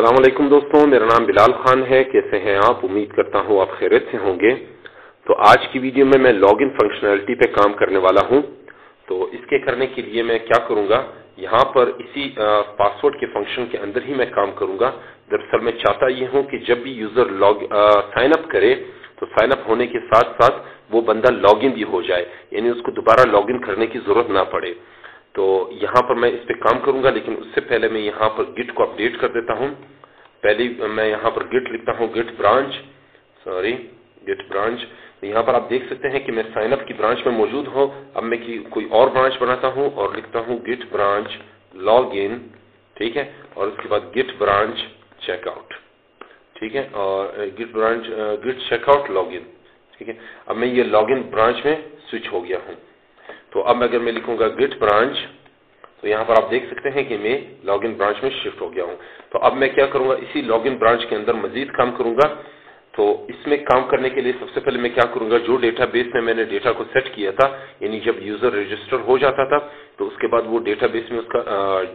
अस्सलाम वालेकुम दोस्तों, मेरा नाम बिलाल खान है। कैसे हैं आप? उम्मीद करता हूँ आप खैरियत से होंगे। तो आज की वीडियो में मैं लॉगिन फंक्शनैलिटी पे काम करने वाला हूँ। तो इसके करने के लिए मैं क्या करूँगा, यहाँ पर इसी पासवर्ड के फंक्शन के अंदर ही मैं काम करूँगा। दरअसल मैं चाहता ये हूँ कि जब भी यूजर साइन अप करे तो साइन अप होने के साथ साथ वो बंदा लॉगिन भी हो जाए, यानी उसको दोबारा लॉगिन करने की जरूरत ना पड़े। तो यहाँ पर मैं इस पे काम करूंगा, लेकिन उससे पहले मैं यहाँ पर गिट को अपडेट कर देता हूँ। पहले मैं यहाँ पर गिट लिखता हूँ, गिट ब्रांच। तो यहाँ पर आप देख सकते हैं कि मैं साइन अप की ब्रांच में मौजूद हूँ। अब मैं कोई और ब्रांच बनाता हूँ और लिखता हूँ गिट ब्रांच लॉग इन, ठीक है, और उसके बाद गिट ब्रांच चेकआउट, ठीक है, और गिट चेकआउट लॉग इन, ठीक है। अब मैं ये लॉग इन ब्रांच में स्विच हो गया हूँ। तो अब अगर मैं लिखूंगा गिट ब्रांच, तो यहाँ पर आप देख सकते हैं कि मैं लॉगिन ब्रांच में शिफ्ट हो गया हूँ। तो अब मैं क्या करूंगा, इसी लॉगिन ब्रांच के अंदर मजीद काम करूंगा। तो इसमें काम करने के लिए सबसे पहले मैं क्या करूंगा, जो डेटाबेस में मैंने डेटा को सेट किया था, यानी जब यूजर रजिस्टर हो जाता था तो उसके बाद वो डेटाबेस में उसका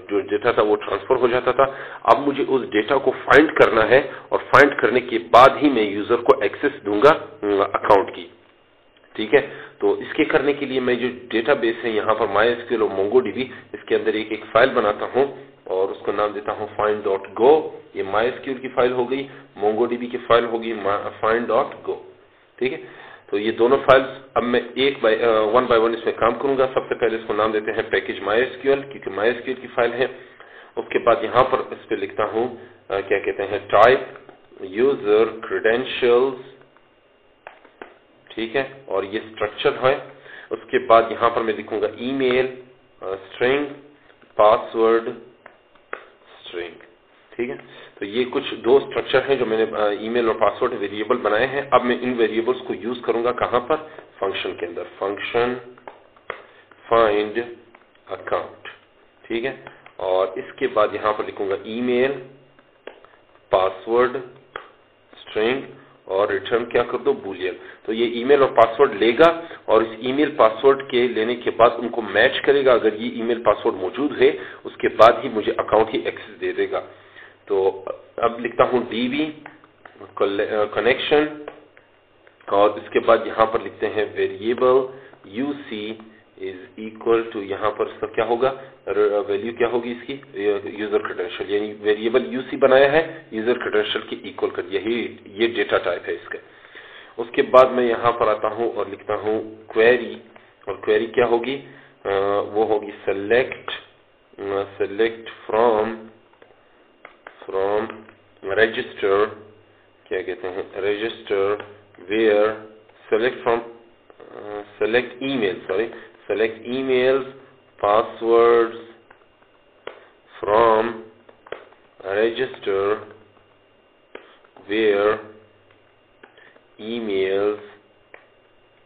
जो डेटा था वो ट्रांसफर हो जाता था। अब मुझे उस डेटा को फाइंड करना है और फाइंड करने के बाद ही मैं यूजर को एक्सेस दूंगा अकाउंट की, ठीक है। तो इसके करने के लिए मैं जो डेटाबेस है यहाँ पर MySQL और MongoDB, इसके अंदर एक फाइल बनाता हूँ और उसको नाम देता हूँ find.go। ये MySQL की फाइल हो गई, MongoDB की फाइल होगी find.go, ठीक है। तो ये दोनों फाइल्स अब मैं वन बाय वन इसमें काम करूंगा। सबसे पहले इसको नाम देते हैं पैकेज MySQL, क्योंकि MySQL की फाइल है। उसके बाद यहाँ पर इस पे लिखता हूँ क्या कहते हैं, टाइप यूजर क्रेडेंशियल्स, ठीक है, और ये स्ट्रक्चर है। उसके बाद यहां पर मैं लिखूंगा ईमेल स्ट्रिंग पासवर्ड स्ट्रिंग, ठीक है। तो ये कुछ दो स्ट्रक्चर हैं जो मैंने ईमेल और पासवर्ड वेरिएबल बनाए हैं। अब मैं इन वेरिएबल्स को यूज करूंगा कहां पर, फंक्शन के अंदर, फंक्शन फाइंड अकाउंट, ठीक है। और इसके बाद यहां पर लिखूंगा ईमेल पासवर्ड स्ट्रिंग और रिटर्न क्या कर दो, बूलियन। तो ये ईमेल और पासवर्ड लेगा और इस ईमेल पासवर्ड के लेने के बाद उनको मैच करेगा। अगर ये ईमेल पासवर्ड मौजूद है उसके बाद ही मुझे अकाउंट ही एक्सेस दे देगा। तो अब लिखता हूं डीबी कनेक्शन और इसके बाद यहां पर लिखते हैं variable UC is equal to, यहाँ पर इसका क्या होगा, वैल्यू क्या होगी इसकी, यूजर क्रेडेंशियल, यानी वेरिएबल यूसी बनाया है, यूजर क्रेडेंशियल की इक्वल कर दिया, ये डेटा टाइप है इसका। उसके बाद मैं यहाँ पर आता हूँ और लिखता हूँ क्वेरी, और क्वेरी क्या होगी, वो होगी सेलेक्ट फ्रॉम रजिस्टर, क्या कहते हैं, register where select emails passwords from register where emails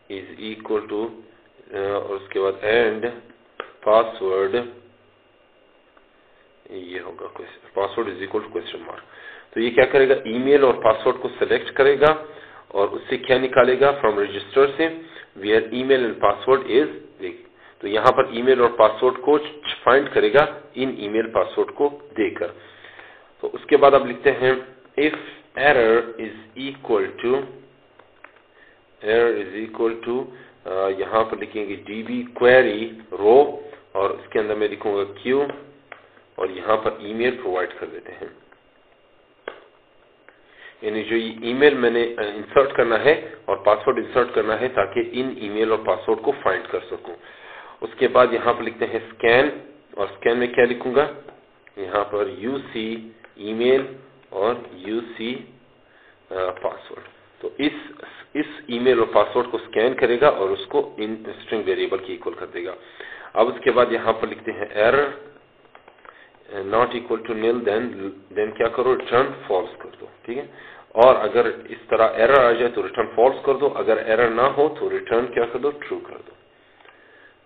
is equal to और उसके बाद एंड पासवर्ड, ये होगा password is equal to question mark. तो ये क्या करेगा, ईमेल और पासवर्ड को सिलेक्ट करेगा और उससे क्या निकालेगा, फ्रॉम रजिस्टर से where email and password is, तो यहाँ पर ईमेल और पासवर्ड को फाइंड करेगा इन ईमेल पासवर्ड को देकर। तो उसके बाद आप लिखते हैं if error is equal to यहाँ पर लिखेंगे डीबी क्वेरी रो और इसके अंदर मैं लिखूंगा क्यू और यहाँ पर ईमेल प्रोवाइड कर देते हैं, यानी जो ये ईमेल मैंने इंसर्ट करना है और पासवर्ड इंसर्ट करना है ताकि इन ईमेल और पासवर्ड को फाइंड कर सकूं। उसके बाद यहाँ पर लिखते हैं स्कैन, और स्कैन में क्या लिखूंगा, यहाँ पर यूसी ईमेल और यूसी पासवर्ड। तो इस ईमेल और पासवर्ड को स्कैन करेगा और उसको इन स्ट्रिंग वेरिएबल की इक्वल कर देगा। अब उसके बाद यहाँ पर लिखते हैं error not equal to nil, then क्या करो, रिटर्न फॉल्स कर दो, ठीक है। और अगर इस तरह एरर आ जाए तो रिटर्न फॉल्स कर दो, अगर एरर ना हो तो रिटर्न क्या कर दो, ट्रू कर दो।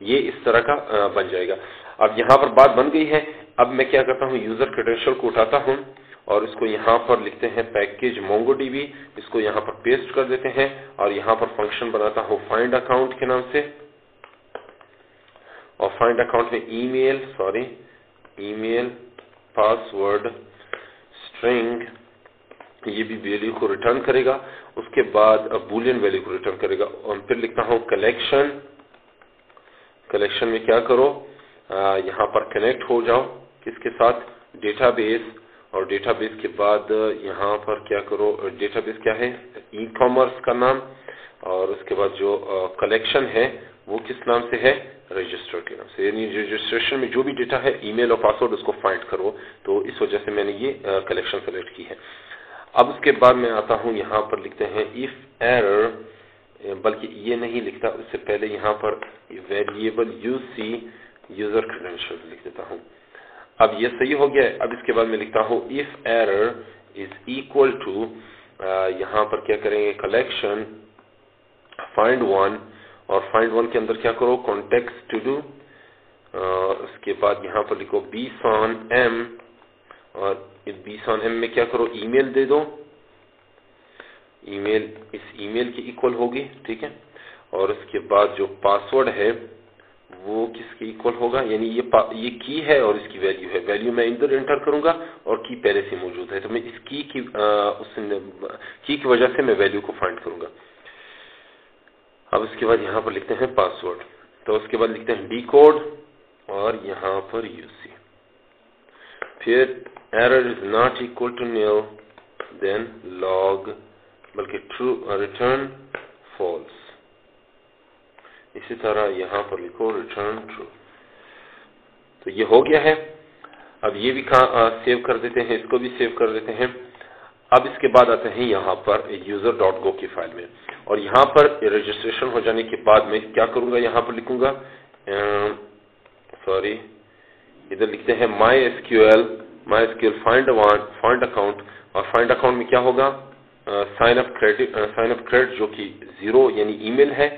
ये इस तरह का बन जाएगा। अब यहाँ पर बात बन गई है। अब मैं क्या करता हूँ, यूजर क्रेडेंशियल को उठाता हूँ और इसको यहाँ पर लिखते हैं पैकेज MongoDB, इसको यहाँ पर पेस्ट कर देते हैं और यहाँ पर फंक्शन बनाता हूँ फाइंड अकाउंट के नाम से, और फाइंड अकाउंट में ईमेल पासवर्ड स्ट्रिंग, ये भी वैल्यू को रिटर्न करेगा, उसके बाद बूलियन वैल्यू को रिटर्न करेगा। और फिर लिखता हूं कलेक्शन, कलेक्शन में क्या करो, यहाँ पर कनेक्ट हो जाओ किसके साथ, डेटाबेस, और डेटाबेस के बाद यहाँ पर क्या करो, डेटाबेस क्या है, ई कॉमर्स का नाम, और उसके बाद जो कलेक्शन है वो किस नाम से है, रजिस्टर के नाम से, यानी रजिस्ट्रेशन में जो भी डेटा है ईमेल और पासवर्ड उसको फाइंड करो। तो इस वजह से मैंने ये कलेक्शन सेलेक्ट की है। अब उसके बाद मैं आता हूं, यहाँ पर लिखते हैं इफ एरर, बल्कि ये नहीं लिखता, उससे पहले यहाँ पर वेरिएबल यूसी यूजर क्रेडेंशियल लिख देता हूं। अब ये सही हो गया। अब इसके बाद मैं लिखता हूं if error is equal to, यहाँ पर क्या करेंगे, कलेक्शन फाइंड वन, और फाइंड वन के अंदर क्या करो, कॉन्टेक्स्ट टू डू, उसके बाद यहाँ पर लिखो बीस ऑन एम, और बीस ऑन एम में क्या करो, ईमेल दे दो, ईमेल इस ईमेल की इक्वल होगी, ठीक है। और उसके बाद जो पासवर्ड है वो किसके इक्वल होगा, यानी ये की है और इसकी वैल्यू है, वैल्यू मैं इधर एंटर करूंगा और की पहले से मौजूद है, तो मैं इस की की वजह से मैं वैल्यू को फाइंड करूंगा। अब उसके बाद यहाँ पर लिखते हैं पासवर्ड, तो उसके बाद लिखते हैं डिकोड, और यहाँ पर यूसी, फिर error is not equal to nil, then log, बल्कि ट्रू, रिटर्न फॉल्स। इसी तरह यहाँ पर लिखो रिटर्न ट्रू। तो ये हो गया है। अब ये भी सेव कर देते हैं, इसको भी सेव कर देते हैं। अब इसके बाद आते हैं यहाँ पर user.go की फाइल में, और यहाँ पर रजिस्ट्रेशन हो जाने के बाद मैं क्या करूंगा, यहाँ पर लिखूंगा, सॉरी, इधर लिखते हैं MySQL फाइंड अकाउंट, और फाइंड अकाउंट में क्या होगा, साइन अप क्रेडिट जो कि 0 यानी ईमेल है,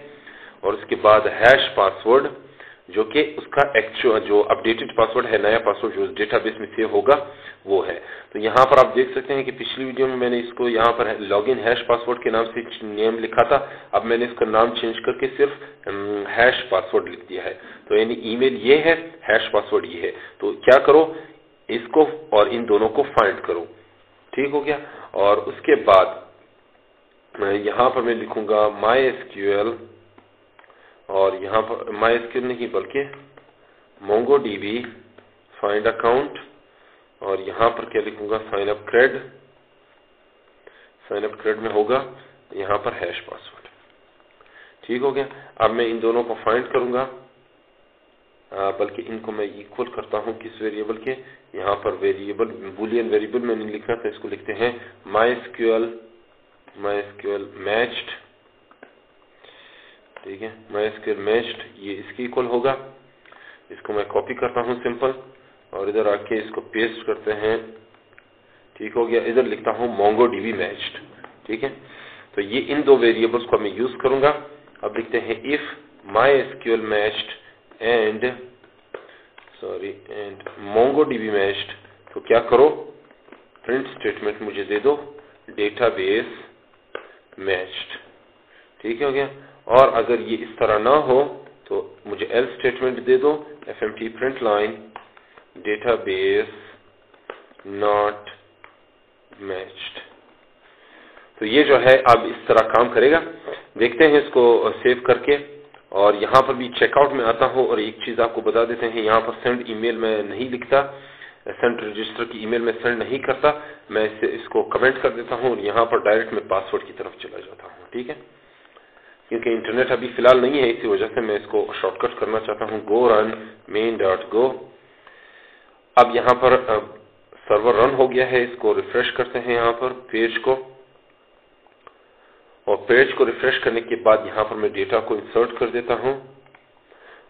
और उसके बाद हैश पासवर्ड जो कि उसका एक्चुअल जो अपडेटेड पासवर्ड है, नया पासवर्ड जो डेटाबेस में सेव होगा वो है। तो यहाँ पर आप देख सकते हैं कि पिछली वीडियो में मैंने इसको यहाँ पर लॉगिन हैश पासवर्ड के नाम से नेम लिखा था, अब मैंने इसका नाम चेंज करके सिर्फ हैश पासवर्ड लिख दिया है। तो यानी ईमेल ये है, हैश पासवर्ड ये है। तो क्या करो, इसको और इन दोनों को फाइंड करो, ठीक हो गया। और उसके बाद यहाँ पर मैं लिखूंगा MySQL, और यहाँ पर MySQL नहीं बल्कि MongoDB फाइंड अकाउंट, और यहाँ पर क्या लिखूंगा, साइन अप क्रेड में होगा यहाँ पर हैश पासवर्ड, ठीक हो गया। अब मैं इन दोनों को फाइंड करूंगा, बल्कि इनको मैं इक्वल करता हूं किस वेरिएबल के, यहाँ पर वेरिएबल बूलियन वेरिएबल मैंने लिखा था, इसको लिखते हैं MySQL मैच्ड, ठीक है, MySQL मैच्ड, ये इसके इक्वल होगा। इसको मैं कॉपी करता हूं सिंपल, और इधर आके इसको पेस्ट करते हैं, ठीक हो गया। इधर लिखता हूं MongoDB मैच्ड, ठीक है। तो ये इन दो वेरिएबल्स को मैं यूज करूंगा। अब लिखते हैं if MySQL matched and MongoDB matched, तो क्या करो, प्रिंट स्टेटमेंट मुझे दे दो डेटाबेस मैच्ड, ठीक हो गया। और अगर ये इस तरह ना हो तो मुझे एल्स स्टेटमेंट दे दो, fmt print line database not matched. तो ये जो है अब इस तरह काम करेगा। देखते हैं इसको सेव करके, और यहाँ पर भी चेकआउट में आता हूँ, और एक चीज आपको बता देते हैं, यहाँ पर सेंड ईमेल में नहीं लिखता, सेंड रजिस्टर की ईमेल में सेंड नहीं करता, मैं इसको कमेंट कर देता हूँ, और यहाँ पर डायरेक्ट मैं पासवर्ड की तरफ चला जाता हूँ, ठीक है। क्योंकि इंटरनेट अभी फिलहाल नहीं है, इसी वजह से मैं इसको शॉर्टकट करना चाहता हूँ, go run main.go। अब यहाँ पर सर्वर रन हो गया है, इसको रिफ्रेश करते हैं यहाँ पर पेज को, और पेज को रिफ्रेश करने के बाद यहाँ पर मैं डेटा को इंसर्ट कर देता हूँ,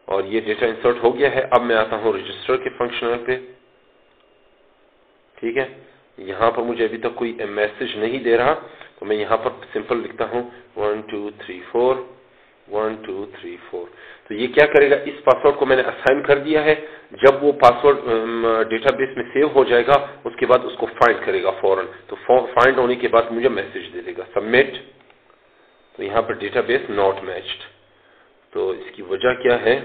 और ये डेटा इंसर्ट हो गया है। अब मैं आता हूँ रजिस्टर के फंक्शनल पे, ठीक है। यहाँ पर मुझे अभी तक कोई मैसेज नहीं दे रहा, तो मैं यहाँ पर सिंपल लिखता हूँ 1 2 3 4 1 2 3 4। तो ये क्या करेगा, इस पासवर्ड को मैंने असाइन कर दिया है, जब वो पासवर्ड डेटाबेस में सेव हो जाएगा उसके बाद उसको फाइंड करेगा फौरन। तो फाइंड होने के बाद मुझे मैसेज दे देगा सबमिट। तो यहाँ पर डेटाबेस नॉट मैच्ड, तो इसकी वजह क्या है,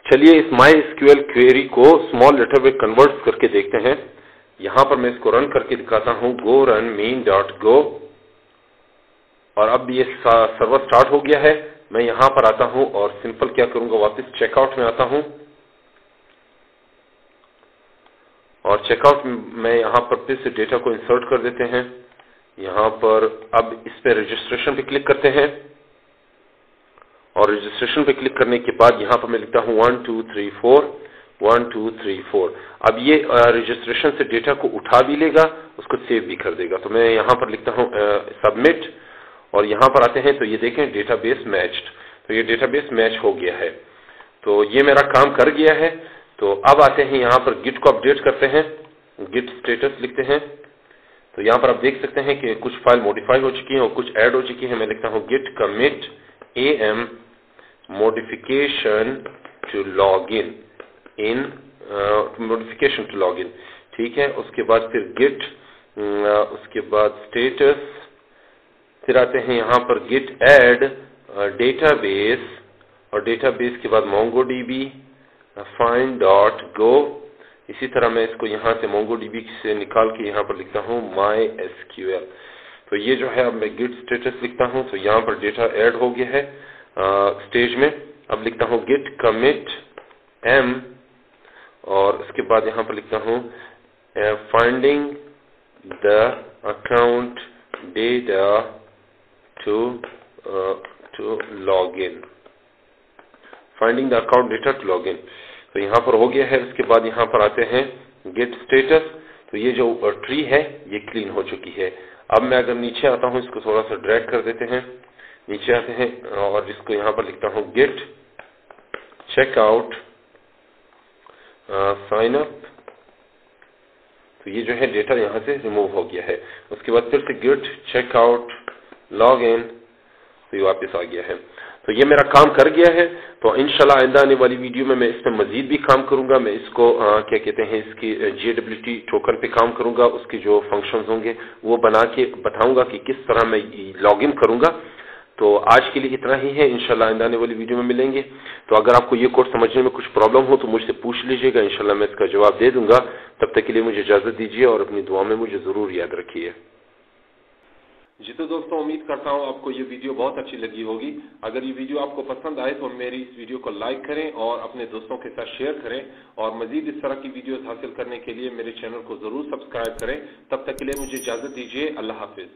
चलिए इस MySQL क्वेरी को स्मॉल लेटर में कन्वर्ट करके देखते हैं। यहां पर मैं इसको रन करके दिखाता हूं, go run main.go, और अब ये सर्वर स्टार्ट हो गया है। मैं यहां पर आता हूं और सिंपल क्या करूंगा, वापस चेकआउट में आता हूं और चेकआउट में यहां पर फिर से डेटा को इंसर्ट कर देते हैं। यहां पर अब इस पे रजिस्ट्रेशन पे क्लिक करते हैं और रजिस्ट्रेशन पे क्लिक करने के बाद यहां पर मैं लिखता हूं 1 2 3 4 1 2 3 4। अब ये रजिस्ट्रेशन से डेटा को उठा भी लेगा, उसको सेव भी कर देगा। तो मैं यहां पर लिखता हूं सबमिट, और यहां पर आते हैं तो ये देखें डेटाबेस मैच्ड, तो ये डेटाबेस मैच हो गया है। तो ये मेरा काम कर गया है। तो अब आते हैं यहां पर गिट को अपडेट करते हैं, गिट स्टेटस लिखते हैं। तो यहां पर आप देख सकते हैं कि कुछ फाइल मॉडिफाई हो चुकी है और कुछ ऐड हो चुकी है। मैं लिखता हूं git commit am modification to login in modification to login, ठीक है। उसके बाद फिर गिट, उसके बाद स्टेटस, फिर आते हैं यहां पर गिट ऐड डेटाबेस, और डेटाबेस के बाद MongoDB find.go। इसी तरह मैं इसको यहां से MongoDB से निकाल के यहां पर लिखता हूं MySQL। तो ये जो है अब मैं गिट स्टेटस लिखता हूं, तो यहां पर डेटा ऐड हो गया है स्टेज में। अब लिखता हूं गिट कमिट m, और उसके बाद यहां पर लिखता हूं finding the account data to login, finding the account data to login. तो यहां पर हो गया है। उसके बाद यहां पर आते हैं गिट स्टेटस। तो ये जो ट्री है ये क्लीन हो चुकी है। अब मैं अगर नीचे आता हूं, इसको थोड़ा सा ड्रैग कर देते हैं, नीचे आते हैं और इसको यहां पर लिखता हूं गिट चेकआउट साइन अप। तो ये जो है डेटा यहां से रिमूव हो गया है। उसके बाद फिर से गिट चेकआउट लॉग इन, तो ये वापस आ गया है। तो ये मेरा काम कर गया है। तो इंशाल्लाह आइंदा आने वाली वीडियो में मैं इसमें मजीद भी काम करूंगा। मैं इसको क्या कहते हैं, इसकी JWT टोकन पे काम करूंगा। उसके जो फंक्शंस होंगे वो बना के बताऊंगा कि किस तरह मैं लॉगिन करूंगा। तो आज के लिए इतना ही है, इंशाल्लाह आइंदा आने वाली वीडियो में मिलेंगे। तो अगर आपको ये कोड समझने में कुछ प्रॉब्लम हो तो मुझसे पूछ लीजिएगा, इंशाल्लाह मैं इसका जवाब दे दूंगा। तब तक के लिए मुझे इजाजत दीजिए और अपनी दुआ में मुझे जरूर याद रखिए। जी तो दोस्तों, उम्मीद करता हूं आपको ये वीडियो बहुत अच्छी लगी होगी। अगर ये वीडियो आपको पसंद आए तो मेरी इस वीडियो को लाइक करें और अपने दोस्तों के साथ शेयर करें, और मजीद इस तरह की वीडियोस हासिल करने के लिए मेरे चैनल को जरूर सब्सक्राइब करें। तब तक के लिए मुझे इजाजत दीजिए। अल्लाह हाफिज।